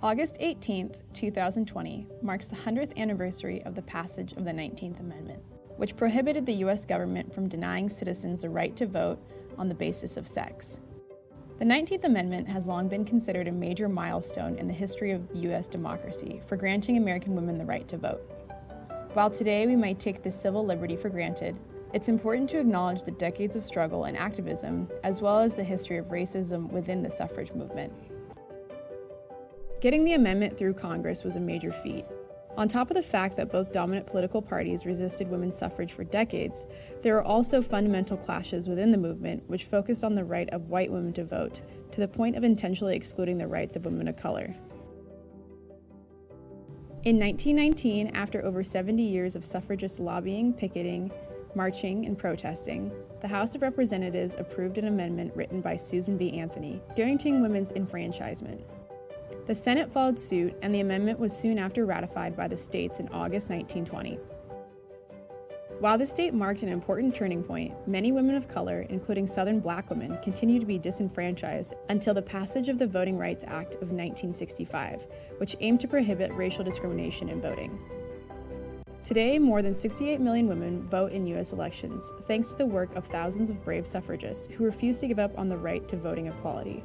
August 18, 2020 marks the 100th anniversary of the passage of the 19th Amendment, which prohibited the U.S. government from denying citizens the right to vote on the basis of sex. The 19th Amendment has long been considered a major milestone in the history of U.S. democracy for granting American women the right to vote. While today we might take this civil liberty for granted, it's important to acknowledge the decades of struggle and activism, as well as the history of racism within the suffrage movement. Getting the amendment through Congress was a major feat. On top of the fact that both dominant political parties resisted women's suffrage for decades, there were also fundamental clashes within the movement which focused on the right of white women to vote, to the point of intentionally excluding the rights of women of color. In 1919, after over 70 years of suffragist lobbying, picketing, marching, and protesting, the House of Representatives approved an amendment written by Susan B. Anthony, guaranteeing women's enfranchisement. The Senate followed suit, and the amendment was soon after ratified by the states in August 1920. While this date marked an important turning point, many women of color, including Southern Black women, continued to be disenfranchised until the passage of the Voting Rights Act of 1965, which aimed to prohibit racial discrimination in voting. Today, more than 68 million women vote in U.S. elections, thanks to the work of thousands of brave suffragists who refused to give up on the right to voting equality.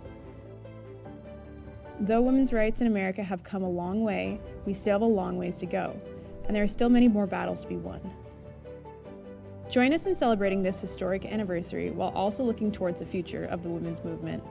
Though women's rights in America have come a long way, we still have a long ways to go, and there are still many more battles to be won. Join us in celebrating this historic anniversary while also looking towards the future of the women's movement.